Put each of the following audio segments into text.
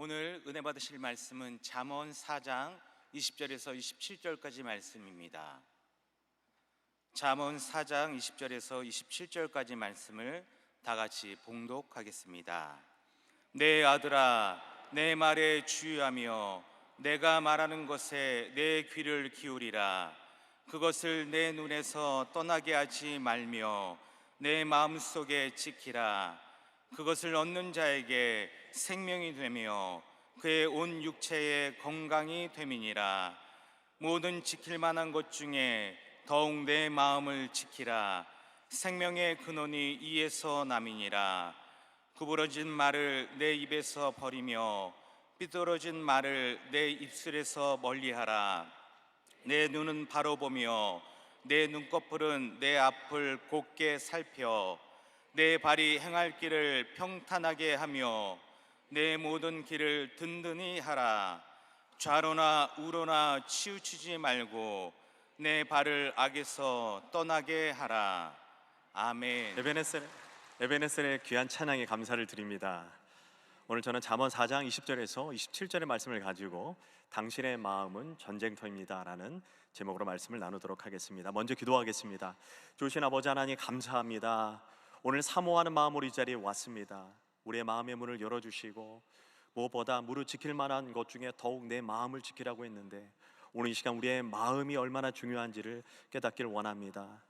오늘 은혜 받으실 말씀은 잠언 4장 20절에서 27절까지 말씀입니다. 잠언 4장 20절에서 27절까지 말씀을 다 같이 봉독하겠습니다. 내 아들아, 내 말에 주의하며 내가 말하는 것에 내 귀를 기울이라. 그것을 내 눈에서 떠나게 하지 말며 내 마음속에 지키라. 그것을 얻는 자에게 생명이 되며 그의 온 육체에 건강이 됨이니라. 모든 지킬 만한 것 중에 더욱 내 마음을 지키라. 생명의 근원이 이에서 남이니라. 구부러진 말을 내 입에서 버리며 삐뚤어진 말을 내 입술에서 멀리하라. 내 눈은 바로 보며 내 눈꺼풀은 내 앞을 곱게 살펴 내 발이 행할 길을 평탄하게 하며 내 모든 길을 든든히 하라. 좌로나 우로나 치우치지 말고 내 발을 악에서 떠나게 하라. 아멘. 에베네셀의 귀한 찬양에 감사를 드립니다. 오늘 저는 잠언 4장 20절에서 27절의 말씀을 가지고 당신의 마음은 전쟁터입니다 라는 제목으로 말씀을 나누도록 하겠습니다. 먼저 기도하겠습니다. 좋으신 아버지 하나님, 감사합니다. 오늘 사모하는 마음으로 이 자리에 왔습니다. 우리의 마음의 문을 열어주시고 무엇보다 무릇 지킬 만한 것 중에 더욱 내 마음을 지키라고 했는데, 오늘 이 시간 우리의 마음이 얼마나 중요한지를 깨닫기를 원합니다.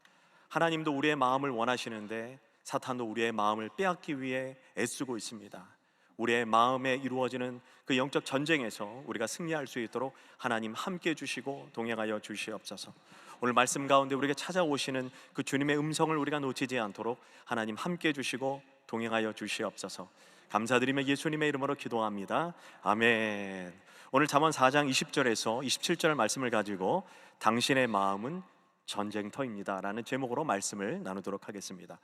하나님도 우리의 마음을 원하시는데 사탄도 우리의 마음을 빼앗기 위해 애쓰고 있습니다. 우리의 마음에 이루어지는 그 영적 전쟁에서 우리가 승리할 수 있도록 하나님 함께 해주시고 동행하여 주시옵소서. 오늘 말씀 가운데 우리에게 찾아오시는 그 주님의 음성을 우리가 놓치지 않도록 하나님 함께 해주시고 동행하여 주시옵소서. 감사드리며 예수님의 이름으로 기도합니다. 아멘. 오늘 잠언 4장 20절에서 27절 말씀을 가지고 당신의 마음은 전쟁터입니다 라는 제목으로 말씀을 나누도록 하겠습니다.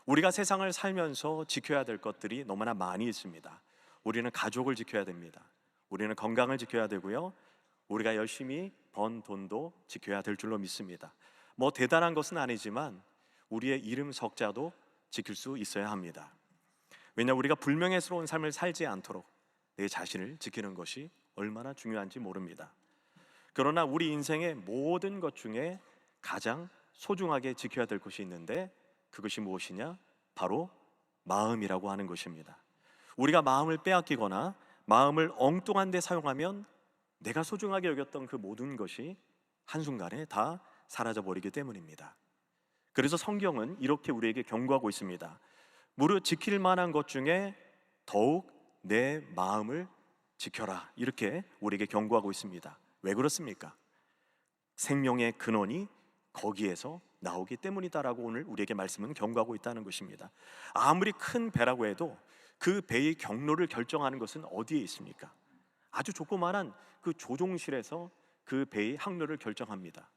우리가 세상을 살면서 지켜야 될 것들이 너무나 많이 있습니다. 우리는 가족을 지켜야 됩니다. 우리는 건강을 지켜야 되고요, 우리가 열심히 번 돈도 지켜야 될 줄로 믿습니다. 뭐 대단한 것은 아니지만 우리의 이름 석자도 지킬 수 있어야 합니다. 왜냐하면 우리가 불명예스러운 삶을 살지 않도록 내 자신을 지키는 것이 얼마나 중요한지 모릅니다. 그러나 우리 인생의 모든 것 중에 가장 소중하게 지켜야 될 것이 있는데, 그것이 무엇이냐? 바로 마음이라고 하는 것입니다. 우리가 마음을 빼앗기거나 마음을 엉뚱한 데 사용하면 내가 소중하게 여겼던 그 모든 것이 한순간에 다 사라져버리기 때문입니다. 그래서 성경은 이렇게 우리에게 경고하고 있습니다. 무릇 지킬 만한 것 중에 더욱 내 마음을 지켜라, 이렇게 우리에게 경고하고 있습니다. 왜 그렇습니까? 생명의 근원이 거기에서 나오기 때문이다라고 오늘 우리에게 말씀은 경고하고 있다는 것입니다. 아무리 큰 배라고 해도 그 배의 경로를 결정하는 것은 어디에 있습니까? 아주 조그마한 그 조종실에서 그 배의 항로를 결정합니다.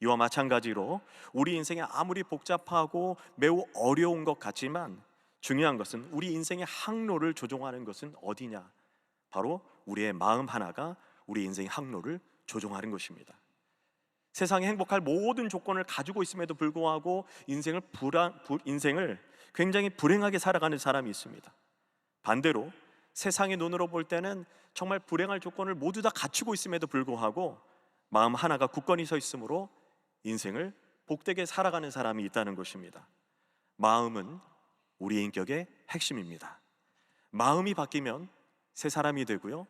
이와 마찬가지로 우리 인생이 아무리 복잡하고 매우 어려운 것 같지만 중요한 것은 우리 인생의 항로를 조종하는 것은 어디냐? 바로 우리의 마음 하나가 우리 인생의 항로를 조종하는 것입니다. 세상에 행복할 모든 조건을 가지고 있음에도 불구하고 인생을 굉장히 불행하게 살아가는 사람이 있습니다. 반대로 세상의 눈으로 볼 때는 정말 불행할 조건을 모두 다 갖추고 있음에도 불구하고 마음 하나가 굳건히 서 있으므로 인생을 복되게 살아가는 사람이 있다는 것입니다. 마음은 우리의 인격의 핵심입니다. 마음이 바뀌면 새 사람이 되고요,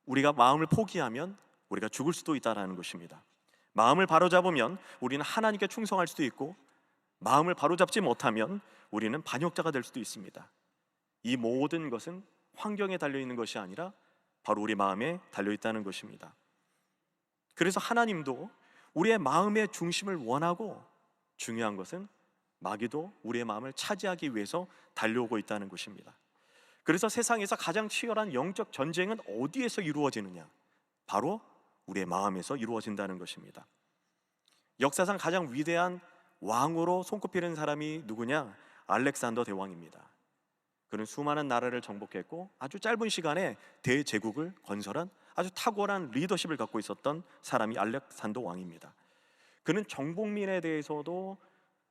우리가 마음을 포기하면 우리가 죽을 수도 있다는 것입니다. 마음을 바로잡으면 우리는 하나님께 충성할 수도 있고, 마음을 바로잡지 못하면 우리는 반역자가 될 수도 있습니다. 이 모든 것은 환경에 달려있는 것이 아니라 바로 우리 마음에 달려있다는 것입니다. 그래서 하나님도 우리의 마음의 중심을 원하고, 중요한 것은 마귀도 우리의 마음을 차지하기 위해서 달려오고 있다는 것입니다. 그래서 세상에서 가장 치열한 영적 전쟁은 어디에서 이루어지느냐? 바로 우리의 마음에서 이루어진다는 것입니다. 역사상 가장 위대한 왕으로 손꼽히는 사람이 누구냐? 알렉산더 대왕입니다. 그는 수많은 나라를 정복했고 아주 짧은 시간에 대제국을 건설한 아주 탁월한 리더십을 갖고 있었던 사람이 알렉산더 왕입니다. 그는 정복민에 대해서도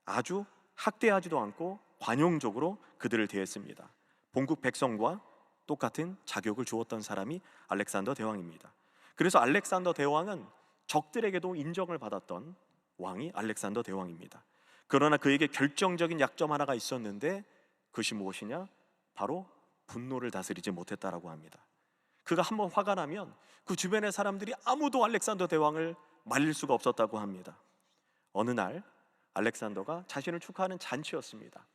아주 학대하지도 않고 관용적으로 그들을 대했습니다. 본국 백성과 똑같은 자격을 주었던 사람이 알렉산더 대왕입니다. 그래서 알렉산더 대왕은 적들에게도 인정을 받았던 왕이 알렉산더 대왕입니다. 그러나 그에게 결정적인 약점 하나가 있었는데 그것이 무엇이냐? 바로 분노를 다스리지 못했다라고 합니다. 그가 한번 화가 나면 그 주변의 사람들이 아무도 알렉산더 대왕을 말릴 수가 없었다고 합니다. 어느 날 알렉산더가 자신을 축하하는 잔치였습니다.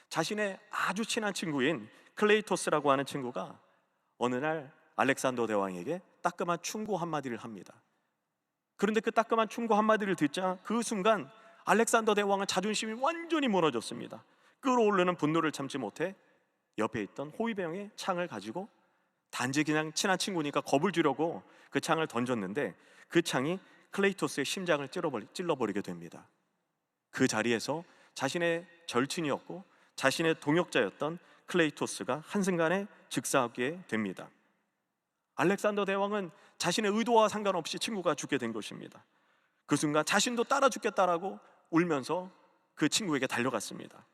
자신의 아주 친한 친구인 클레이토스라고 하는 친구가 어느 날 알렉산더 대왕에게 따끔한 충고 한마디를 합니다. 그런데 그 따끔한 충고 한마디를 듣자 그 순간 알렉산더 대왕은 자존심이 완전히 무너졌습니다. 끓어오르는 분노를 참지 못해 옆에 있던 호위병의 창을 가지고 단지 그냥 친한 친구니까 겁을 주려고 그 창을 던졌는데 그 창이 클레이토스의 심장을 찔러버리게 됩니다. 그 자리에서 자신의 절친이었고 자신의 동역자였던 클레이토스가 한순간에 즉사하게 됩니다. 알렉산더 대왕은 자신의 의도와 상관없이 친구가 죽게 된 것입니다. 그 순간 자신도 따라 죽겠다라고 울면서 그 친구에게 달려갔습니다.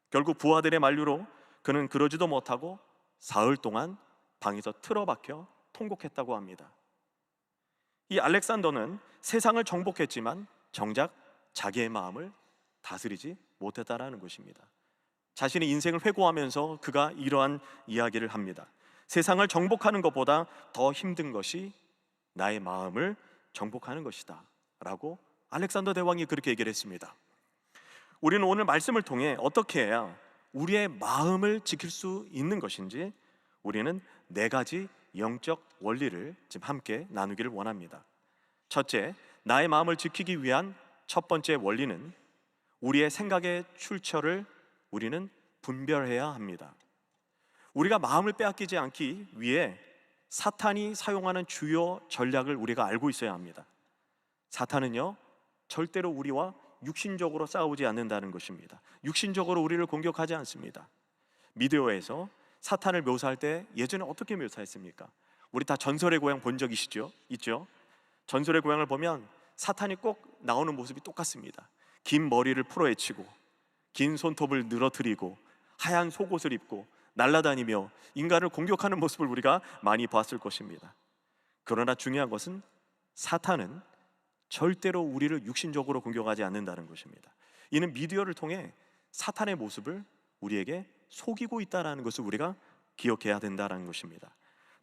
결국 부하들의 만류로 그는 그러지도 못하고 사흘 동안 방에서 틀어박혀 통곡했다고 합니다. 이 알렉산더는 세상을 정복했지만 정작 자기의 마음을 다스리지 못했다라는 것입니다. 자신의 인생을 회고하면서 그가 이러한 이야기를 합니다. 세상을 정복하는 것보다 더 힘든 것이 나의 마음을 정복하는 것이다 라고 알렉산더 대왕이 그렇게 얘기를 했습니다. 우리는 오늘 말씀을 통해 어떻게 해야 우리의 마음을 지킬 수 있는 것인지 우리는 4가지 영적 원리를 지금 함께 나누기를 원합니다. 첫째, 나의 마음을 지키기 위한 첫 번째 원리는 우리의 생각의 출처를 우리는 분별해야 합니다. 우리가 마음을 빼앗기지 않기 위해 사탄이 사용하는 주요 전략을 우리가 알고 있어야 합니다. 사탄은요, 절대로 우리와 육신적으로 싸우지 않는다는 것입니다. 육신적으로 우리를 공격하지 않습니다. 미디어에서 사탄을 묘사할 때 예전에 어떻게 묘사했습니까? 우리 다 전설의 고향 본 적 있죠? 전설의 고향을 보면 사탄이 꼭 나오는 모습이 똑같습니다. 긴 머리를 풀어헤치고 긴 손톱을 늘어뜨리고 하얀 속옷을 입고 날아다니며 인간을 공격하는 모습을 우리가 많이 봤을 것입니다. 그러나 중요한 것은 사탄은 절대로 우리를 육신적으로 공격하지 않는다는 것입니다. 이는 미디어를 통해 사탄의 모습을 우리에게 속이고 있다는 것을 우리가 기억해야 된다는 것입니다.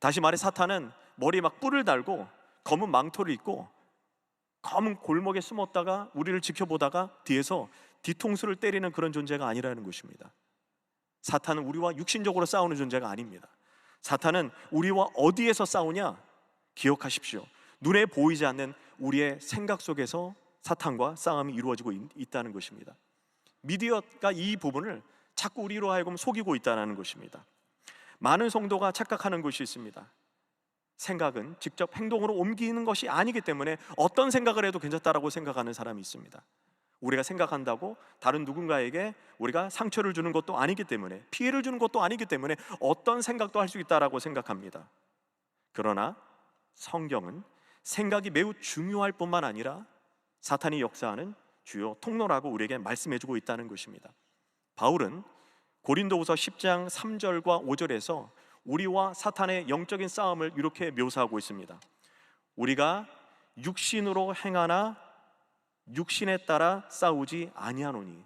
다시 말해 사탄은 머리에 막 뿔을 달고 검은 망토를 입고 검은 골목에 숨었다가 우리를 지켜보다가 뒤에서 뒤통수를 때리는 그런 존재가 아니라는 것입니다. 사탄은 우리와 육신적으로 싸우는 존재가 아닙니다. 사탄은 우리와 어디에서 싸우냐? 기억하십시오. 눈에 보이지 않는 우리의 생각 속에서 사탄과 싸움이 이루어지고 있다는 것입니다. 미디어가 이 부분을 자꾸 우리로 하여금 속이고 있다는 것입니다. 많은 성도가 착각하는 것이 있습니다. 생각은 직접 행동으로 옮기는 것이 아니기 때문에 어떤 생각을 해도 괜찮다라고 생각하는 사람이 있습니다. 우리가 생각한다고 다른 누군가에게 우리가 상처를 주는 것도 아니기 때문에, 피해를 주는 것도 아니기 때문에 어떤 생각도 할 수 있다라고 생각합니다. 그러나 성경은 생각이 매우 중요할 뿐만 아니라 사탄이 역사하는 주요 통로라고 우리에게 말씀해주고 있다는 것입니다. 바울은 고린도후서 10장 3절과 5절에서 우리와 사탄의 영적인 싸움을 이렇게 묘사하고 있습니다. 우리가 육신으로 행하나 육신에 따라 싸우지 아니하노니,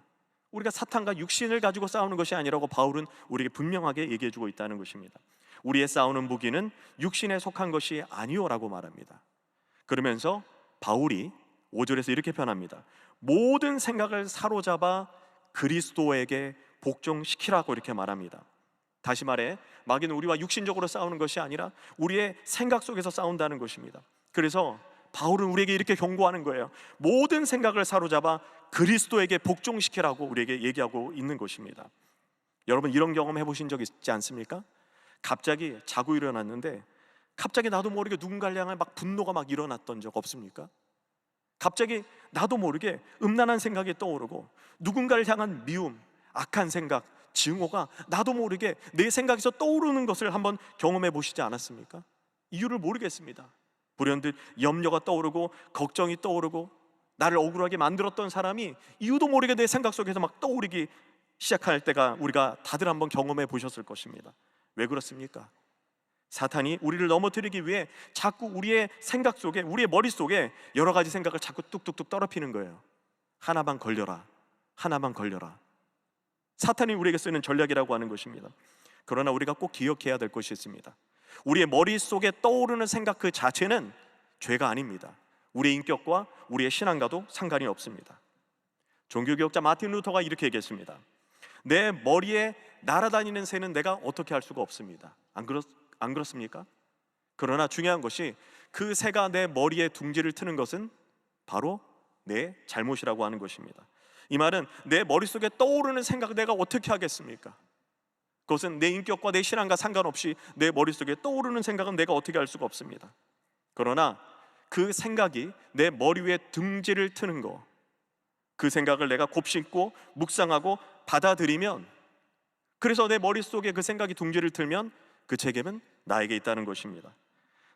우리가 사탄과 육신을 가지고 싸우는 것이 아니라고 바울은 우리에게 분명하게 얘기해주고 있다는 것입니다. 우리의 싸우는 무기는 육신에 속한 것이 아니오라고 말합니다. 그러면서 바울이 5절에서 이렇게 표현합니다. 모든 생각을 사로잡아 그리스도에게 복종시키라고 이렇게 말합니다. 다시 말해 마귀는 우리와 육신적으로 싸우는 것이 아니라 우리의 생각 속에서 싸운다는 것입니다. 그래서 바울은 우리에게 이렇게 경고하는 거예요. 모든 생각을 사로잡아 그리스도에게 복종시키라고 우리에게 얘기하고 있는 것입니다. 여러분, 이런 경험 해보신 적 있지 않습니까? 갑자기 자고 일어났는데 갑자기 나도 모르게 누군가를 향해 막 분노가 막 일어났던 적 없습니까? 갑자기 나도 모르게 음란한 생각이 떠오르고 누군가를 향한 미움, 악한 생각, 증오가 나도 모르게 내 생각에서 떠오르는 것을 한번 경험해 보시지 않았습니까? 이유를 모르겠습니다. 불현듯 염려가 떠오르고 걱정이 떠오르고 나를 억울하게 만들었던 사람이 이유도 모르게 내 생각 속에서 막 떠오르기 시작할 때가 우리가 다들 한번 경험해 보셨을 것입니다. 왜 그렇습니까? 사탄이 우리를 넘어뜨리기 위해 자꾸 우리의 생각 속에, 우리의 머릿속에 여러 가지 생각을 자꾸 뚝뚝뚝 떨어뜨리는 거예요. 하나만 걸려라, 하나만 걸려라. 사탄이 우리에게 쓰는 전략이라고 하는 것입니다. 그러나 우리가 꼭 기억해야 될 것이 있습니다. 우리의 머릿속에 떠오르는 생각 그 자체는 죄가 아닙니다. 우리의 인격과 우리의 신앙과도 상관이 없습니다. 종교개혁자 마틴 루터가 이렇게 얘기했습니다. 내 머리에 날아다니는 새는 내가 어떻게 할 수가 없습니다. 안 그렇습니까? 그러나 중요한 것이 그 새가 내 머리에 둥지를 트는 것은 바로 내 잘못이라고 하는 것입니다. 이 말은 내 머릿속에 떠오르는 생각 내가 어떻게 하겠습니까? 그것은 내 인격과 내 신앙과 상관없이 내 머릿속에 떠오르는 생각은 내가 어떻게 할 수가 없습니다. 그러나 그 생각이 내 머리 위에 둥지를 트는 거, 그 생각을 내가 곱씹고 묵상하고 받아들이면, 그래서 내 머릿속에 그 생각이 둥지를 틀면 그 책임은 나에게 있다는 것입니다.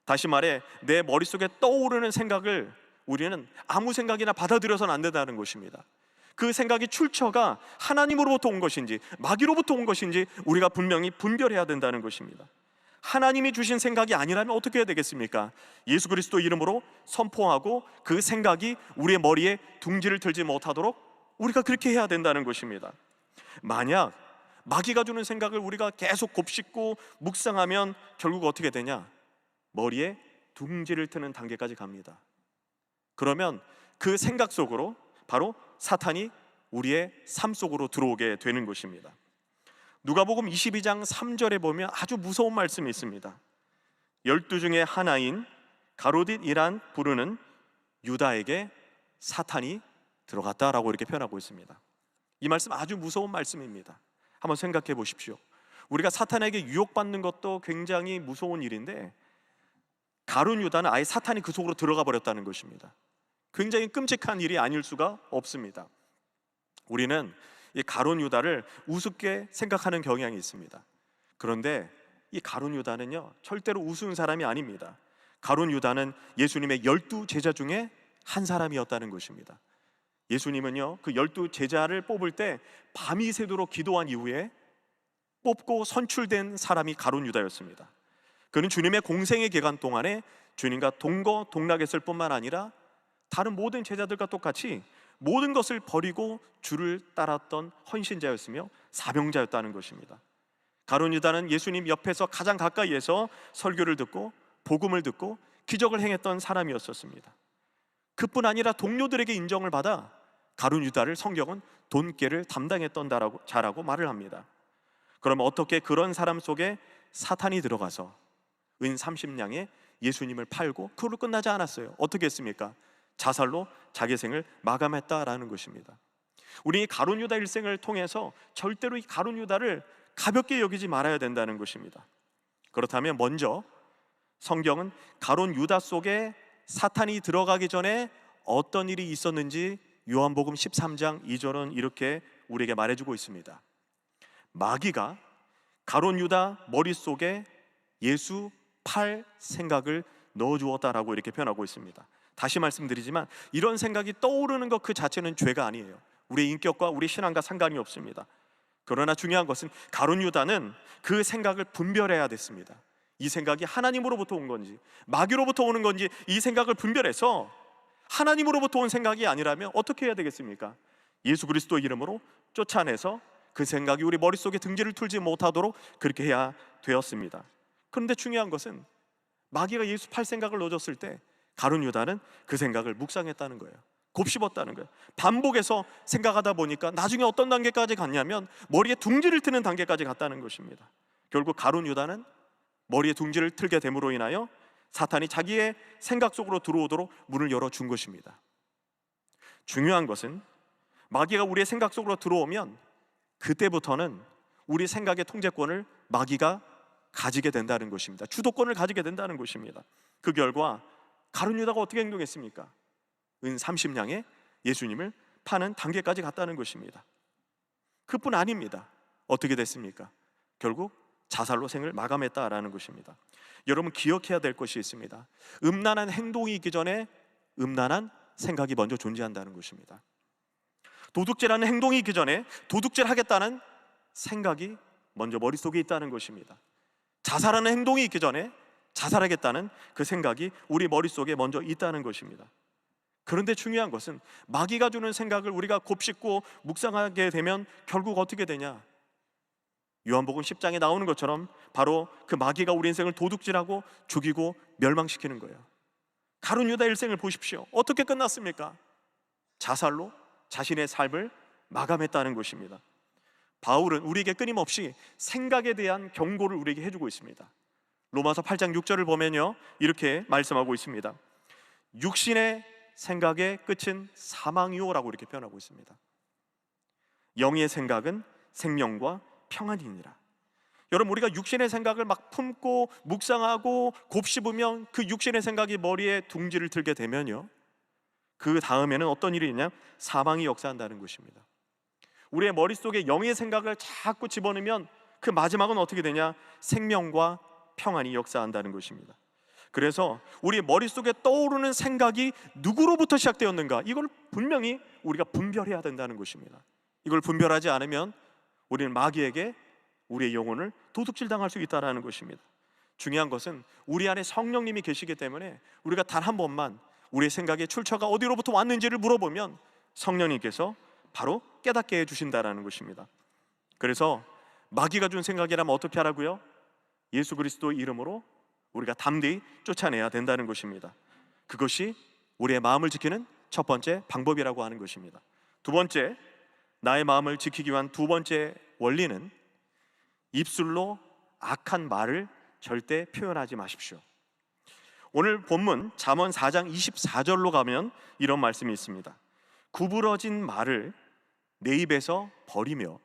다시 말해 내 머릿속에 떠오르는 생각을 우리는 아무 생각이나 받아들여서는 안 된다는 것입니다. 그 생각이 출처가 하나님으로부터 온 것인지 마귀로부터 온 것인지 우리가 분명히 분별해야 된다는 것입니다. 하나님이 주신 생각이 아니라면 어떻게 해야 되겠습니까? 예수 그리스도 이름으로 선포하고 그 생각이 우리의 머리에 둥지를 틀지 못하도록 우리가 그렇게 해야 된다는 것입니다. 만약 마귀가 주는 생각을 우리가 계속 곱씹고 묵상하면 결국 어떻게 되냐? 머리에 둥지를 트는 단계까지 갑니다. 그러면 그 생각 속으로 바로 사탄이 우리의 삶 속으로 들어오게 되는 것입니다. 누가복음 22장 3절에 보면 아주 무서운 말씀이 있습니다. 12 중에 하나인 가로딧이란 부르는 유다에게 사탄이 들어갔다라고 이렇게 표현하고 있습니다. 이 말씀 아주 무서운 말씀입니다. 한번 생각해 보십시오. 우리가 사탄에게 유혹받는 것도 굉장히 무서운 일인데 가룟 유다는 아예 사탄이 그 속으로 들어가 버렸다는 것입니다. 굉장히 끔찍한 일이 아닐 수가 없습니다. 우리는 이 가룟 유다를 우습게 생각하는 경향이 있습니다. 그런데 이 가룟 유다는요 절대로 우스운 사람이 아닙니다. 가룟 유다는 예수님의 12 제자 중에 한 사람이었다는 것입니다. 예수님은요 그 12 제자를 뽑을 때 밤이 새도록 기도한 이후에 뽑고 선출된 사람이 가룟 유다였습니다. 그는 주님의 공생의 기간 동안에 주님과 동거동락했을 뿐만 아니라 다른 모든 제자들과 똑같이 모든 것을 버리고 주를 따랐던 헌신자였으며 사명자였다는 것입니다. 가룟 유다는 예수님 옆에서 가장 가까이에서 설교를 듣고 복음을 듣고 기적을 행했던 사람이었었습니다. 그뿐 아니라 동료들에게 인정을 받아 가룟 유다를 성경은 돈깨를 담당했던 자라고 말을 합니다. 그러면 어떻게 그런 사람 속에 사탄이 들어가서 은 30냥에 예수님을 팔고 그걸로 끝나지 않았어요. 어떻게 했습니까? 자살로 자기 생을 마감했다라는 것입니다. 우리 가룟 유다 일생을 통해서 절대로 이 가룟 유다를 가볍게 여기지 말아야 된다는 것입니다. 그렇다면 먼저 성경은 가룟 유다 속에 사탄이 들어가기 전에 어떤 일이 있었는지 요한복음 13장 2절은 이렇게 우리에게 말해주고 있습니다. 마귀가 가룟 유다 머릿속에 예수 팔 생각을 넣어주었다라고 이렇게 표현하고 있습니다. 다시 말씀드리지만 이런 생각이 떠오르는 것 그 자체는 죄가 아니에요. 우리의 인격과 우리 신앙과 상관이 없습니다. 그러나 중요한 것은 가룟 유다는 그 생각을 분별해야 됐습니다. 이 생각이 하나님으로부터 온 건지 마귀로부터 오는 건지 이 생각을 분별해서 하나님으로부터 온 생각이 아니라면 어떻게 해야 되겠습니까? 예수 그리스도 이름으로 쫓아내서 그 생각이 우리 머릿속에 등지를 틀지 못하도록 그렇게 해야 되었습니다. 그런데 중요한 것은 마귀가 예수 팔 생각을 넣어줬을 때 가룟 유다는 그 생각을 묵상했다는 거예요. 곱씹었다는 거예요. 반복해서 생각하다 보니까 나중에 어떤 단계까지 갔냐면 머리에 둥지를 트는 단계까지 갔다는 것입니다. 결국 가룟 유다는 머리에 둥지를 틀게 됨으로 인하여 사탄이 자기의 생각 속으로 들어오도록 문을 열어준 것입니다. 중요한 것은 마귀가 우리의 생각 속으로 들어오면 그때부터는 우리 생각의 통제권을 마귀가 가지게 된다는 것입니다. 주도권을 가지게 된다는 것입니다. 그 결과 가룟 유다가 어떻게 행동했습니까? 은 30냥에 예수님을 파는 단계까지 갔다는 것입니다. 그뿐 아닙니다. 어떻게 됐습니까? 결국 자살로 생을 마감했다라는 것입니다. 여러분 기억해야 될 것이 있습니다. 음란한 행동이 있기 전에 음란한 생각이 먼저 존재한다는 것입니다. 도둑질하는 행동이 있기 전에 도둑질 하겠다는 생각이 먼저 머릿속에 있다는 것입니다. 자살하는 행동이 있기 전에 자살하겠다는 그 생각이 우리 머릿속에 먼저 있다는 것입니다. 그런데 중요한 것은 마귀가 주는 생각을 우리가 곱씹고 묵상하게 되면 결국 어떻게 되냐? 요한복음 10장에 나오는 것처럼 바로 그 마귀가 우리 인생을 도둑질하고 죽이고 멸망시키는 거예요. 가룟 유다 일생을 보십시오. 어떻게 끝났습니까? 자살로 자신의 삶을 마감했다는 것입니다. 바울은 우리에게 끊임없이 생각에 대한 경고를 우리에게 해주고 있습니다. 로마서 8장 6절을 보면요, 이렇게 말씀하고 있습니다. 육신의 생각의 끝은 사망이요라고 이렇게 표현하고 있습니다. 영의 생각은 생명과 평안이니라. 여러분, 우리가 육신의 생각을 막 품고 묵상하고 곱씹으면 그 육신의 생각이 머리에 둥지를 들게 되면요, 그 다음에는 어떤 일이 있냐? 사망이 역사한다는 것입니다. 우리의 머릿속에 영의 생각을 자꾸 집어넣으면 그 마지막은 어떻게 되냐? 생명과 평안이 역사한다는 것입니다. 그래서 우리 머릿속에 떠오르는 생각이 누구로부터 시작되었는가, 이걸 분명히 우리가 분별해야 된다는 것입니다. 이걸 분별하지 않으면 우리는 마귀에게 우리의 영혼을 도둑질 당할 수 있다는 것입니다. 중요한 것은 우리 안에 성령님이 계시기 때문에 우리가 단 한 번만 우리의 생각의 출처가 어디로부터 왔는지를 물어보면 성령님께서 바로 깨닫게 해주신다는 것입니다. 그래서 마귀가 준 생각이라면 어떻게 하라고요? 예수 그리스도의 이름으로 우리가 담대히 쫓아내야 된다는 것입니다. 그것이 우리의 마음을 지키는 첫 번째 방법이라고 하는 것입니다. 두 번째, 나의 마음을 지키기 위한 두 번째 원리는 입술로 악한 말을 절대 표현하지 마십시오. 오늘 본문 잠언 4장 24절로 가면 이런 말씀이 있습니다. 구부러진 말을 내 입에서 버리며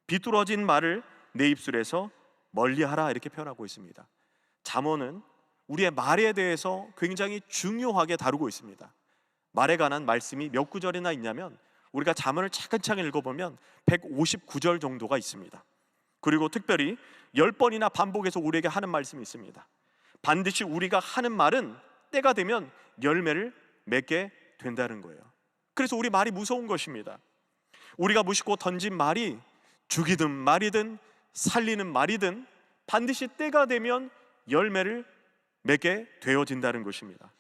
비뚤어진 말을 내 입술에서 멀리하라, 이렇게 표현하고 있습니다. 잠언은 우리의 말에 대해서 굉장히 중요하게 다루고 있습니다. 말에 관한 말씀이 몇 구절이나 있냐면 우리가 잠언을 차근차근 읽어보면 159절 정도가 있습니다. 그리고 특별히 10번이나 반복해서 우리에게 하는 말씀이 있습니다. 반드시 우리가 하는 말은 때가 되면 열매를 맺게 된다는 거예요. 그래서 우리 말이 무서운 것입니다. 우리가 무심코 던진 말이 죽이든 말이든 살리는 말이든 반드시 때가 되면 열매를 맺게 되어진다는 것입니다.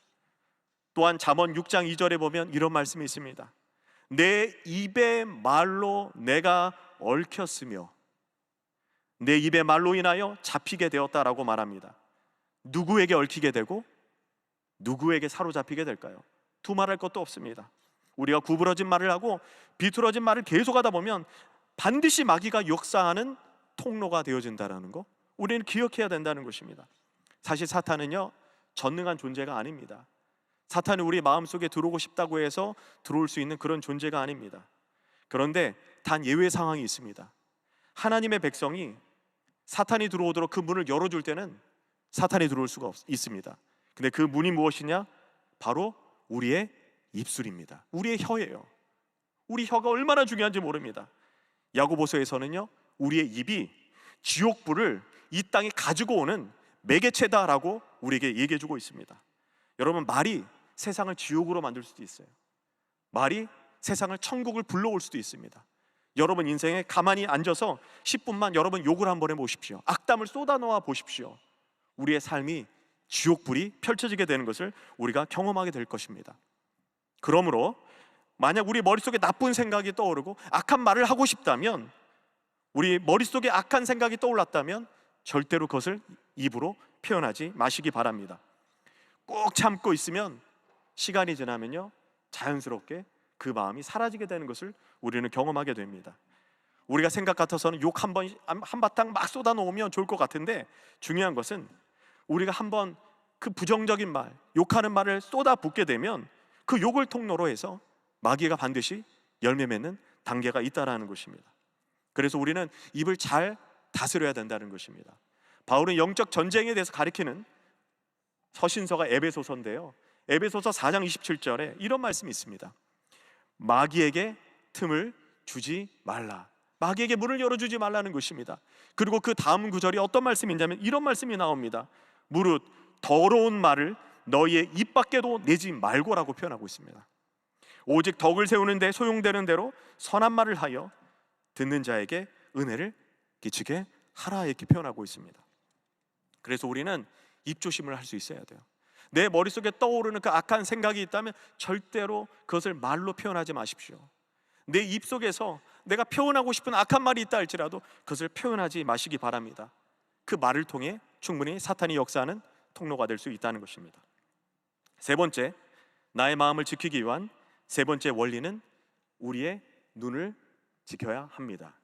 또한 잠언 6장 2절에 보면 이런 말씀이 있습니다. 내 입의 말로 내가 얽혔으며 내 입의 말로 인하여 잡히게 되었다라고 말합니다. 누구에게 얽히게 되고 누구에게 사로잡히게 될까요? 두말할 것도 없습니다. 우리가 구부러진 말을 하고 비뚤어진 말을 계속하다 보면 반드시 마귀가 역사하는 통로가 되어진다는 거, 우리는 기억해야 된다는 것입니다. 사실 사탄은요, 전능한 존재가 아닙니다. 사탄은 우리 마음속에 들어오고 싶다고 해서 들어올 수 있는 그런 존재가 아닙니다. 그런데 단 예외 상황이 있습니다. 하나님의 백성이 사탄이 들어오도록 그 문을 열어줄 때는 사탄이 들어올 수가 있습니다. 근데 그 문이 무엇이냐? 바로 우리의 입술입니다. 우리의 혀예요. 우리 혀가 얼마나 중요한지 모릅니다. 야고보서에서는요, 우리의 입이 지옥불을 이 땅에 가지고 오는 매개체다라고 우리에게 얘기해주고 있습니다. 여러분, 말이 세상을 지옥으로 만들 수도 있어요. 말이 세상을 천국을 불러올 수도 있습니다. 여러분 인생에 가만히 앉아서 10분만 여러분 욕을 한번 해보십시오. 악담을 쏟아놓아 보십시오. 우리의 삶이 지옥불이 펼쳐지게 되는 것을 우리가 경험하게 될 것입니다. 그러므로 만약 우리 머릿속에 나쁜 생각이 떠오르고 악한 말을 하고 싶다면, 우리 머릿속에 악한 생각이 떠올랐다면 절대로 그것을 입으로 표현하지 마시기 바랍니다. 꼭 참고 있으면 시간이 지나면요, 자연스럽게 그 마음이 사라지게 되는 것을 우리는 경험하게 됩니다. 우리가 생각 같아서는 욕 한바탕 막 쏟아놓으면 좋을 것 같은데, 중요한 것은 우리가 한번 그 부정적인 말, 욕하는 말을 쏟아붓게 되면 그 욕을 통로로 해서 마귀가 반드시 열매 맺는 단계가 있다라는 것입니다. 그래서 우리는 입을 잘 다스려야 된다는 것입니다. 바울은 영적 전쟁에 대해서 가리키는 서신서가 에베소서인데요, 에베소서 4장 27절에 이런 말씀이 있습니다. 마귀에게 틈을 주지 말라. 마귀에게 문을 열어주지 말라는 것입니다. 그리고 그 다음 구절이 어떤 말씀이냐면 이런 말씀이 나옵니다. 무릇 더러운 말을 너희의 입 밖에도 내지 말고라고 표현하고 있습니다. 오직 덕을 세우는 데 소용되는 대로 선한 말을 하여 듣는 자에게 은혜를 끼치게 하라, 이렇게 표현하고 있습니다. 그래서 우리는 입조심을 할 수 있어야 돼요. 내 머릿속에 떠오르는 그 악한 생각이 있다면 절대로 그것을 말로 표현하지 마십시오. 내 입속에서 내가 표현하고 싶은 악한 말이 있다 할지라도 그것을 표현하지 마시기 바랍니다. 그 말을 통해 충분히 사탄이 역사하는 통로가 될 수 있다는 것입니다. 세 번째, 나의 마음을 지키기 위한 세 번째 원리는 우리의 눈을 지켜야 합니다.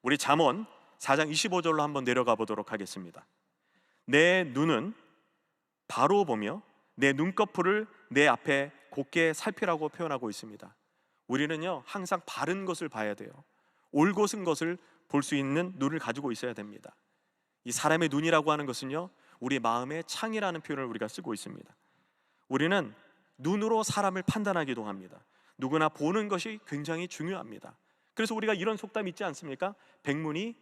우리 잠언 4장 25절로 한번 내려가 보도록 하겠습니다. 내 눈은 바로 보며 내 눈꺼풀을 내 앞에 곧게 살피라고 표현하고 있습니다. 우리는요 항상 바른 것을 봐야 돼요. 올곧은 것을 볼 수 있는 눈을 가지고 있어야 됩니다. 이 사람의 눈이라고 하는 것은요 우리 마음의 창이라는 표현을 우리가 쓰고 있습니다. 우리는 눈으로 사람을 판단하기도 합니다. 누구나 보는 것이 굉장히 중요합니다. 그래서 우리가 이런 속담 있지 않습니까? 백문이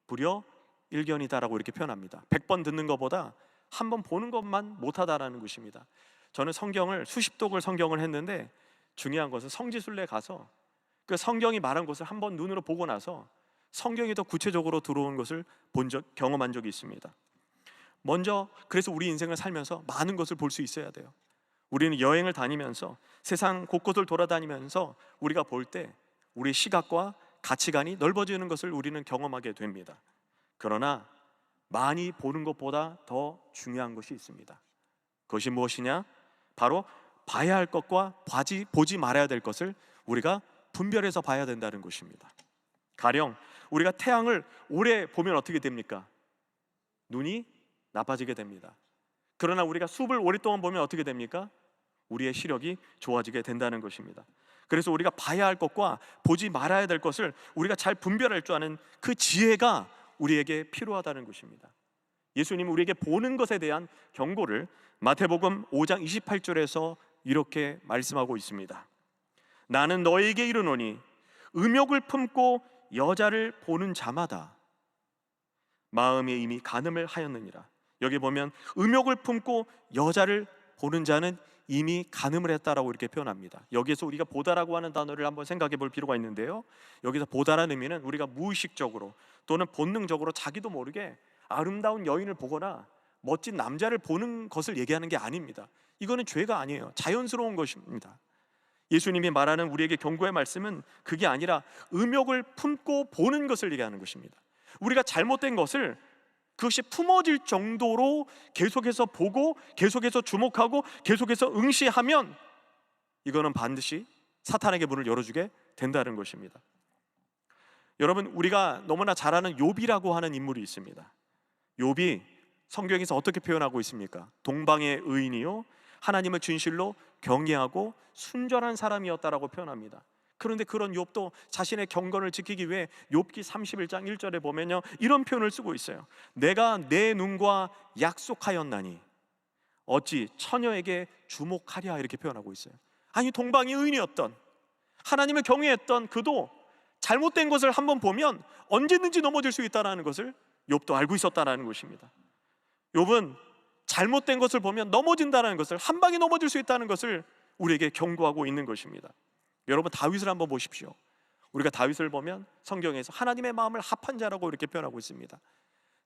불여 일견이다라고 이렇게 표현합니다. 100번 듣는 것보다 한 번 보는 것만 못하다라는 것입니다. 저는 성경을 수십 독을 성경을 했는데 중요한 것은 성지순례 가서 그 성경이 말한 것을 한번 눈으로 보고 나서 성경이 더 구체적으로 들어온 것을 경험한 적이 있습니다. 먼저 그래서 우리 인생을 살면서 많은 것을 볼 수 있어야 돼요. 우리는 여행을 다니면서 세상 곳곳을 돌아다니면서 우리가 볼 때 우리의 시각과 가치관이 넓어지는 것을 우리는 경험하게 됩니다. 그러나 많이 보는 것보다 더 중요한 것이 있습니다. 그것이 무엇이냐? 바로 봐야 할 것과 보지 말아야 될 것을 우리가 분별해서 봐야 된다는 것입니다. 가령 우리가 태양을 오래 보면 어떻게 됩니까? 눈이 나빠지게 됩니다. 그러나 우리가 숲을 오랫동안 보면 어떻게 됩니까? 우리의 시력이 좋아지게 된다는 것입니다. 그래서 우리가 봐야 할 것과 보지 말아야 될 것을 우리가 잘 분별할 줄 아는 그 지혜가 우리에게 필요하다는 것입니다. 예수님은 우리에게 보는 것에 대한 경고를 마태복음 5장 28절에서 이렇게 말씀하고 있습니다. 나는 너에게 이르노니 음욕을 품고 여자를 보는 자마다 마음에 이미 간음을 하였느니라. 여기 보면 음욕을 품고 여자를 보는 자는 이미 간음을 했다라고 이렇게 표현합니다. 여기에서 우리가 보다라고 하는 단어를 한번 생각해 볼 필요가 있는데요, 여기서 보다라는 의미는 우리가 무의식적으로 또는 본능적으로 자기도 모르게 아름다운 여인을 보거나 멋진 남자를 보는 것을 얘기하는 게 아닙니다. 이거는 죄가 아니에요. 자연스러운 것입니다. 예수님이 말하는 우리에게 경고의 말씀은 그게 아니라 음욕을 품고 보는 것을 얘기하는 것입니다. 우리가 잘못된 것을 그것이 품어질 정도로 계속해서 보고 계속해서 주목하고 계속해서 응시하면 이거는 반드시 사탄에게 문을 열어주게 된다는 것입니다. 여러분, 우리가 너무나 잘 아는 욥이라고 하는 인물이 있습니다. 욥이 성경에서 어떻게 표현하고 있습니까? 동방의 의인이요 하나님을 진실로 경외하고 순전한 사람이었다라고 표현합니다. 그런데 그런 욥도 자신의 경건을 지키기 위해 욥기 31장 1절에 보면요 이런 표현을 쓰고 있어요. 내가 내 눈과 약속하였나니 어찌 처녀에게 주목하랴, 이렇게 표현하고 있어요. 아니, 동방의 의인이었던 하나님을 경외했던 그도 잘못된 것을 한번 보면 언제든지 넘어질 수 있다는 것을 욥도 알고 있었다는 것입니다. 욥은 잘못된 것을 보면 넘어진다는 것을, 한 방에 넘어질 수 있다는 것을 우리에게 경고하고 있는 것입니다. 여러분, 다윗을 한번 보십시오. 우리가 다윗을 보면 성경에서 하나님의 마음을 합한 자라고 이렇게 표현하고 있습니다.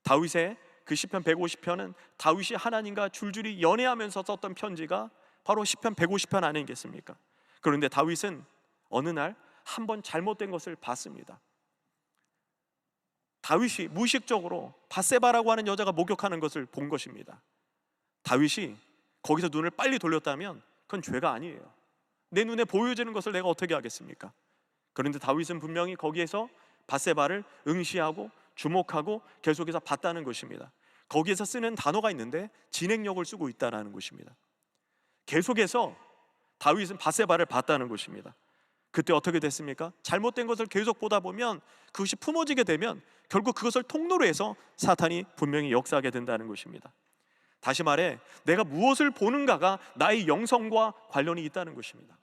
다윗의 그 시편 150편은 다윗이 하나님과 줄줄이 연애하면서 썼던 편지가 바로 시편 150편 아니겠습니까? 그런데 다윗은 어느 날 한번 잘못된 것을 봤습니다. 다윗이 무의식적으로 밧세바라고 하는 여자가 목욕하는 것을 본 것입니다. 다윗이 거기서 눈을 빨리 돌렸다면 그건 죄가 아니에요. 내 눈에 보여지는 것을 내가 어떻게 하겠습니까? 그런데 다윗은 분명히 거기에서 밧세바를 응시하고 주목하고 계속해서 봤다는 것입니다. 거기에서 쓰는 단어가 있는데 진행력을 쓰고 있다는 것입니다. 계속해서 다윗은 밧세바를 봤다는 것입니다. 그때 어떻게 됐습니까? 잘못된 것을 계속 보다 보면 그것이 품어지게 되면 결국 그것을 통로로 해서 사탄이 분명히 역사하게 된다는 것입니다. 다시 말해, 내가 무엇을 보는가가 나의 영성과 관련이 있다는 것입니다.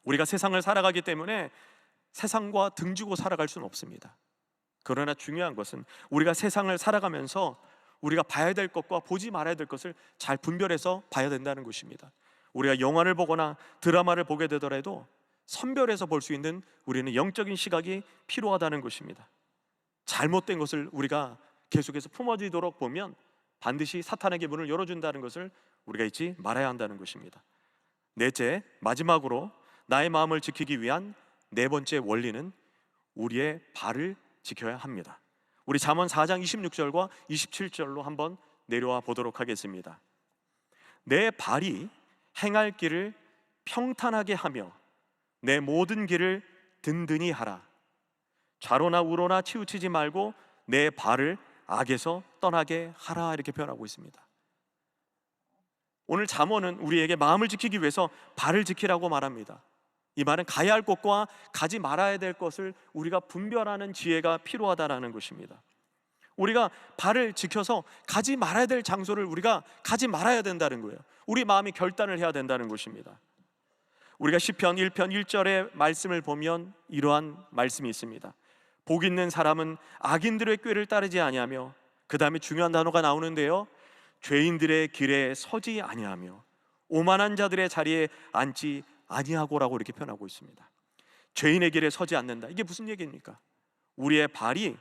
우리가 세상을 살아가기 때문에 세상과 등지고 살아갈 수는 없습니다. 그러나 중요한 것은 우리가 세상을 살아가면서 우리가 봐야 될 것과 보지 말아야 될 것을 잘 분별해서 봐야 된다는 것입니다. 우리가 영화를 보거나 드라마를 보게 되더라도 선별해서 볼 수 있는 우리는 영적인 시각이 필요하다는 것입니다. 잘못된 것을 우리가 계속해서 품어지도록 보면 반드시 사탄에게 문을 열어준다는 것을 우리가 잊지 말아야 한다는 것입니다. 넷째, 마지막으로 나의 마음을 지키기 위한 네 번째 원리는 우리의 발을 지켜야 합니다. 우리 잠언 4장 26절과 27절로 한번 내려와 보도록 하겠습니다. 내 발이 행할 길을 평탄하게 하며 내 모든 길을 든든히 하라. 좌로나 우로나 치우치지 말고 내 발을 악에서 떠나게 하라. 이렇게 표현하고 있습니다. 오늘 잠언은 우리에게 마음을 지키기 위해서 발을 지키라고 말합니다. 이 말은 가야 할 것과 가지 말아야 될 것을 우리가 분별하는 지혜가 필요하다는 것입니다. 우리가 발을 지켜서 가지 말아야 될 장소를 우리가 가지 말아야 된다는 거예요. 우리 마음이 결단을 해야 된다는 것입니다. 우리가 시편 1편 1절의 말씀을 보면 이러한 말씀이 있습니다. 복 있는 사람은 악인들의 꾀를 따르지 아니하며, 그 다음에 중요한 단어가 나오는데요, 죄인들의 길에 서지 아니하며 오만한 자들의 자리에 앉지 아니하고라고 이렇게 표현하고 있습니다. 죄인의 길에 서지 않는다. 이게 무슨 얘기입니까? 우리의 발이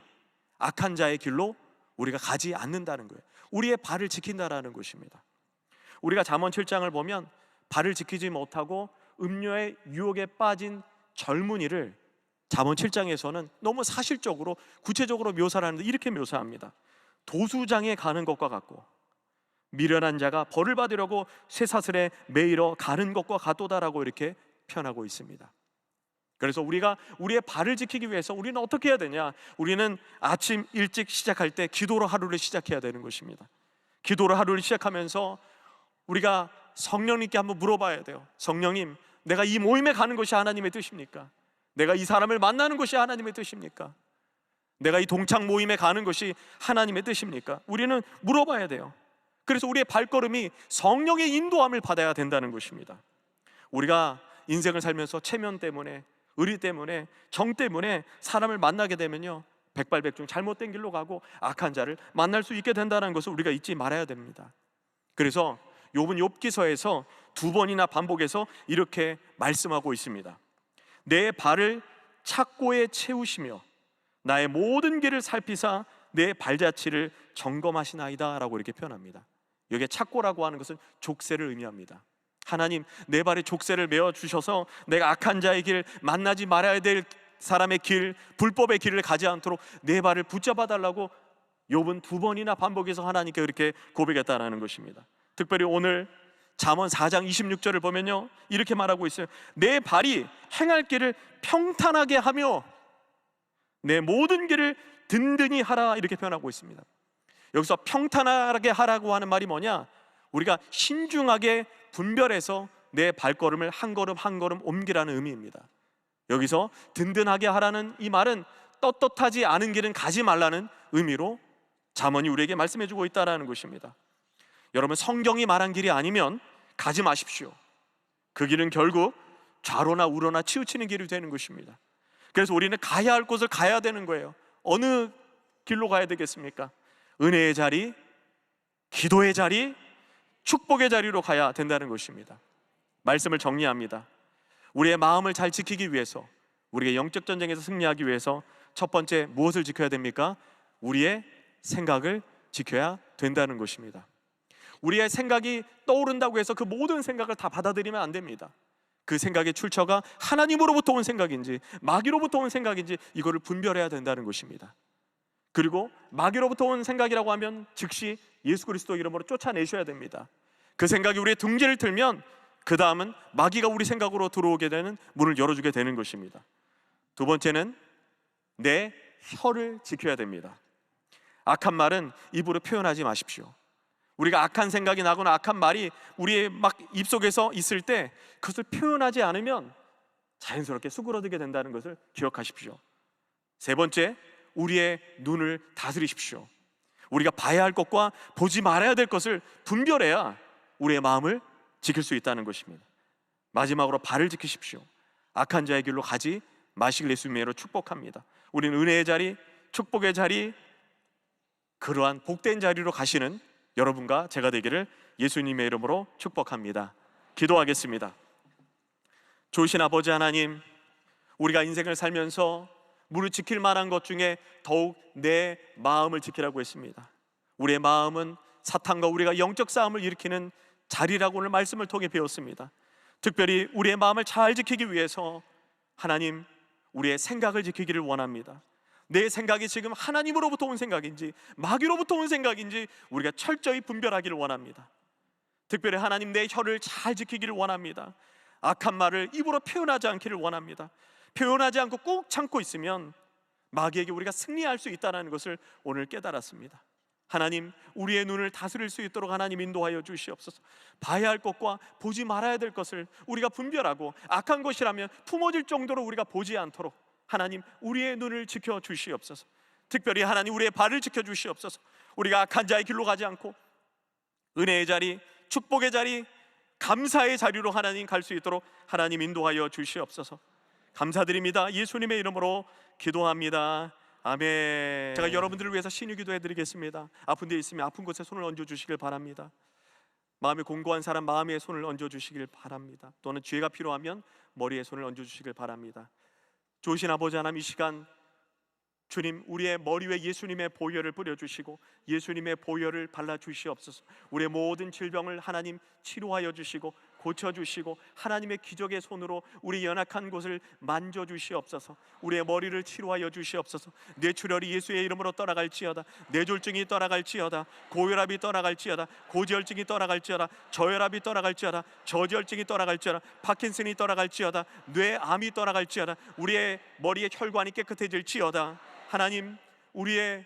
악한 자의 길로 우리가 가지 않는다는 거예요. 우리의 발을 지킨다라는 것입니다. 우리가 잠언 7장을 보면 발을 지키지 못하고 음료의 유혹에 빠진 젊은이를 잠언 7장에서는 너무 사실적으로 구체적으로 묘사를 하는데 이렇게 묘사합니다. 도수장에 가는 것과 같고 미련한 자가 벌을 받으려고 쇠사슬에 매이러 가는 것과 같도다라고 이렇게 표현하고 있습니다. 그래서 우리가 우리의 발을 지키기 위해서 우리는 어떻게 해야 되냐? 우리는 아침 일찍 시작할 때 기도로 하루를 시작해야 되는 것입니다. 기도로 하루를 시작하면서 우리가 성령님께 한번 물어봐야 돼요. 성령님, 내가 이 모임에 가는 것이 하나님의 뜻입니까? 내가 이 사람을 만나는 것이 하나님의 뜻입니까? 내가 이 동창 모임에 가는 것이 하나님의 뜻입니까? 우리는 물어봐야 돼요. 그래서 우리의 발걸음이 성령의 인도함을 받아야 된다는 것입니다. 우리가 인생을 살면서 체면 때문에, 의리 때문에, 정 때문에 사람을 만나게 되면요, 백발백중 잘못된 길로 가고 악한 자를 만날 수 있게 된다는 것을 우리가 잊지 말아야 됩니다. 그래서 욥은 욥기서에서 2번이나 반복해서 이렇게 말씀하고 있습니다. 내 발을 착고에 채우시며 나의 모든 길을 살피사 내 발자취를 점검하시나이다 라고 이렇게 표현합니다. 여기에 착고라고 하는 것은 족쇄를 의미합니다. 하나님, 내 발에 족쇄를 메어주셔서 내가 악한 자의 길, 만나지 말아야 될 사람의 길, 불법의 길을 가지 않도록 내 발을 붙잡아 달라고 욥은 2번이나 반복해서 하나님께 그렇게 고백했다는 것입니다. 특별히 오늘 잠언 4장 26절을 보면요, 이렇게 말하고 있어요. 내 발이 행할 길을 평탄하게 하며 내 모든 길을 든든히 하라, 이렇게 표현하고 있습니다. 여기서 평탄하게 하라고 하는 말이 뭐냐? 우리가 신중하게 분별해서 내 발걸음을 한 걸음 한 걸음 옮기라는 의미입니다. 여기서 든든하게 하라는 이 말은 떳떳하지 않은 길은 가지 말라는 의미로 잠언이 우리에게 말씀해주고 있다는 것입니다. 여러분, 성경이 말한 길이 아니면 가지 마십시오. 그 길은 결국 좌로나 우로나 치우치는 길이 되는 것입니다. 그래서 우리는 가야 할 곳을 가야 되는 거예요. 어느 길로 가야 되겠습니까? 은혜의 자리, 기도의 자리, 축복의 자리로 가야 된다는 것입니다. 말씀을 정리합니다. 우리의 마음을 잘 지키기 위해서, 우리의 영적 전쟁에서 승리하기 위해서 첫 번째 무엇을 지켜야 됩니까? 우리의 생각을 지켜야 된다는 것입니다. 우리의 생각이 떠오른다고 해서 그 모든 생각을 다 받아들이면 안 됩니다. 그 생각의 출처가 하나님으로부터 온 생각인지 마귀로부터 온 생각인지 이거를 분별해야 된다는 것입니다. 그리고 마귀로부터 온 생각이라고 하면 즉시 예수 그리스도 이름으로 쫓아내셔야 됩니다. 그 생각이 우리의 둥지를 틀면 그 다음은 마귀가 우리 생각으로 들어오게 되는 문을 열어주게 되는 것입니다. 두 번째는 내 혀를 지켜야 됩니다. 악한 말은 입으로 표현하지 마십시오. 우리가 악한 생각이 나거나 악한 말이 우리의 막 입속에서 있을 때 그것을 표현하지 않으면 자연스럽게 수그러들게 된다는 것을 기억하십시오. 세 번째, 우리의 눈을 다스리십시오. 우리가 봐야 할 것과 보지 말아야 될 것을 분별해야 우리의 마음을 지킬 수 있다는 것입니다. 마지막으로 발을 지키십시오. 악한 자의 길로 가지 마시길 예수님의 이름으로 축복합니다. 우리는 은혜의 자리, 축복의 자리, 그러한 복된 자리로 가시는 여러분과 제가 되기를 예수님의 이름으로 축복합니다. 기도하겠습니다. 좋으신 아버지 하나님, 우리가 인생을 살면서 무릇 지킬 만한 것 중에 더욱 내 마음을 지키라고 했습니다. 우리의 마음은 사탄과 우리가 영적 싸움을 일으키는 자리라고 오늘 말씀을 통해 배웠습니다. 특별히 우리의 마음을 잘 지키기 위해서 하나님, 우리의 생각을 지키기를 원합니다. 내 생각이 지금 하나님으로부터 온 생각인지 마귀로부터 온 생각인지 우리가 철저히 분별하기를 원합니다. 특별히 하나님, 내 혀를 잘 지키기를 원합니다. 악한 말을 입으로 표현하지 않기를 원합니다. 표현하지 않고 꾹 참고 있으면 마귀에게 우리가 승리할 수 있다는 것을 오늘 깨달았습니다. 하나님, 우리의 눈을 다스릴 수 있도록 하나님 인도하여 주시옵소서. 봐야 할 것과 보지 말아야 될 것을 우리가 분별하고 악한 것이라면 품어질 정도로 우리가 보지 않도록 하나님, 우리의 눈을 지켜 주시옵소서. 특별히 하나님, 우리의 발을 지켜 주시옵소서. 우리가 악한 자의 길로 가지 않고 은혜의 자리, 축복의 자리, 감사의 자리로 하나님 갈 수 있도록 하나님 인도하여 주시옵소서. 감사드립니다. 예수님의 이름으로 기도합니다. 아멘. 제가 여러분들을 위해서 신유기도 해드리겠습니다. 아픈 데 있으면 아픈 곳에 손을 얹어 주시길 바랍니다. 마음이 공고한 사람 마음에 손을 얹어 주시길 바랍니다. 또는 죄가 필요하면 머리에 손을 얹어 주시길 바랍니다. 좋으신 아버지 하나님, 이 시간 주님, 우리의 머리 위에 예수님의 보혈을 뿌려주시고 예수님의 보혈을 발라주시옵소서. 우리의 모든 질병을 하나님 치료하여 주시고 고쳐주시고 하나님의 기적의 손으로 우리 연약한 곳을 만져주시옵소서. 우리의 머리를 치료하여 주시옵소서. 뇌출혈이 예수의 이름으로 떠나갈지어다. 뇌졸중이 떠나갈지어다. 고혈압이 떠나갈지어다. 고지혈증이 떠나갈지어다. 저혈압이 떠나갈지어다. 저지혈증이 떠나갈지어다. 파킨슨이 떠나갈지어다. 뇌암이 떠나갈지어다. 우리의 머리의 혈관이 깨끗해질지어다. 하나님, 우리의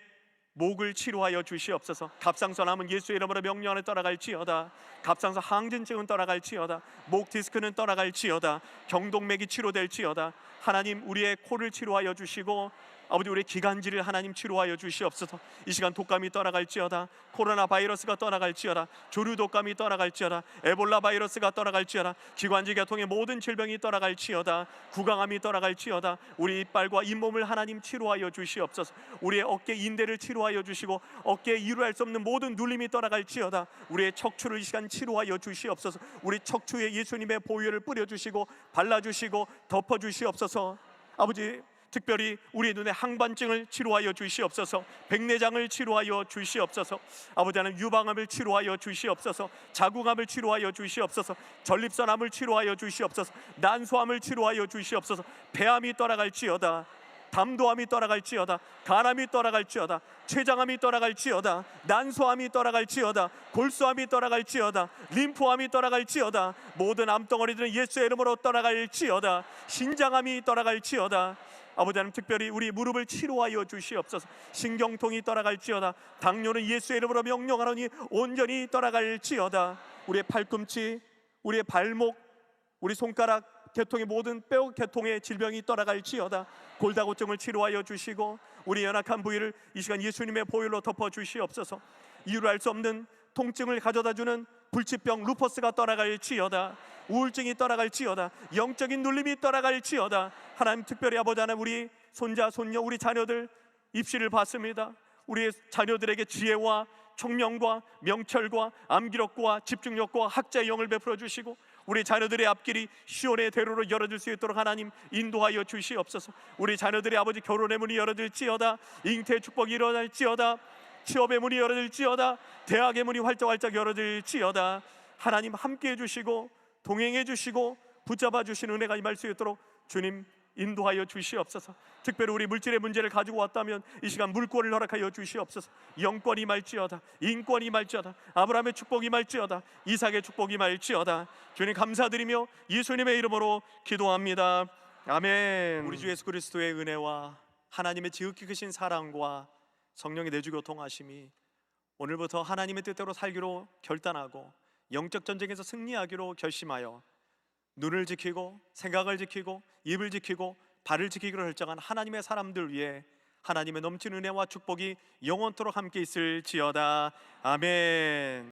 목을 치료하여 주시옵소서. 갑상선암은 예수의 이름으로 명령하여 떠나갈지어다. 갑상선 항진증은 떠나갈지어다. 목 디스크는 떠나갈지어다. 경동맥이 치료될지어다. 하나님, 우리의 코를 치료하여 주시고 아버지, 우리의 기관지를 하나님 치료하여 주시옵소서. 이 시간 독감이 떠나갈지어다. 코로나 바이러스가 떠나갈지어다. 조류 독감이 떠나갈지어다. 에볼라 바이러스가 떠나갈지어다. 기관지 계통의 모든 질병이 떠나갈지어다. 구강암이 떠나갈지어다. 우리 이빨과 잇몸을 하나님 치료하여 주시옵소서. 우리의 어깨 인대를 치료하여 주시고 어깨에 이루할 수 없는 모든 눌림이 떠나갈지어다. 우리의 척추를 이 시간 치료하여 주시옵소서. 우리 척추에 예수님의 보혈을 뿌려주시고 발라주시고 덮어주시옵소서. 아버지, 특별히 우리 눈의 항반증을 치료하여 주시옵소서. 백내장을 치료하여 주시옵소서. 아버지 하나님, 유방암을 치료하여 주시옵소서. 자궁암을 치료하여 주시옵소서. 전립선암을 치료하여 주시옵소서. 난소암을 치료하여 주시옵소서. 폐암이 떠나갈지어다. 담도암이 떠나갈지어다. 간암이 떠나갈지어다. 췌장암이 떠나갈지어다. 난소암이 떠나갈지어다. 골수암이 떠나갈지어다. 림프암이 떠나갈지어다. 모든 암덩어리들은 예수의 이름으로 떠나갈지어다. 신장암이 떠나갈지어다. 아버지 하나님, 특별히 우리 무릎을 치료하여 주시옵소서. 신경통이 떠나갈지어다. 당뇨는 예수의 이름으로 명령하노니 온전히 떠나갈지어다. 우리의 팔꿈치, 우리의 발목, 우리 손가락 계통의 모든 뼈 계통의 질병이 떠나갈지어다. 골다공증을 치료하여 주시고 우리 연약한 부위를 이 시간 예수님의 보혈로 덮어 주시옵소서. 이유를 알 수 없는 통증을 가져다주는 불치병 루퍼스가 떠나갈지어다. 우울증이 떠나갈지어다. 영적인 눌림이 떠나갈지어다. 하나님, 특별히 아버지 하나님, 우리 손자 손녀 우리 자녀들 입시를 받습니다. 우리 자녀들에게 지혜와 총명과 명철과 암기력과 집중력과 학자의 영을 베풀어 주시고 우리 자녀들의 앞길이 시온의 대로로 열어질 수 있도록 하나님 인도하여 주시옵소서. 우리 자녀들의 아버지 결혼의 문이 열어질지어다. 잉태의 축복이 일어날지어다. 취업의 문이 열어질지어다. 대학의 문이 활짝활짝 열어질지어다. 하나님, 함께해 주시고 동행해 주시고 붙잡아 주시는 은혜가 임할 수 있도록 주님 인도하여 주시옵소서. 특별히 우리 물질의 문제를 가지고 왔다면 이 시간 물권을 허락하여 주시옵소서. 영권이 임할지어다. 인권이 임할지어다. 아브라함의 축복이 임할지어다. 이삭의 축복이 임할지어다. 주님 감사드리며 예수님의 이름으로 기도합니다. 아멘. 우리 주 예수 그리스도의 은혜와 하나님의 지극히 크신 사랑과 성령의 내주 교통하심이 오늘부터 하나님의 뜻대로 살기로 결단하고 영적 전쟁에서 승리하기로 결심하여 눈을 지키고 생각을 지키고 입을 지키고 발을 지키기로 결정한 하나님의 사람들 위해 하나님의 넘치는 은혜와 축복이 영원토록 함께 있을지어다. 아멘.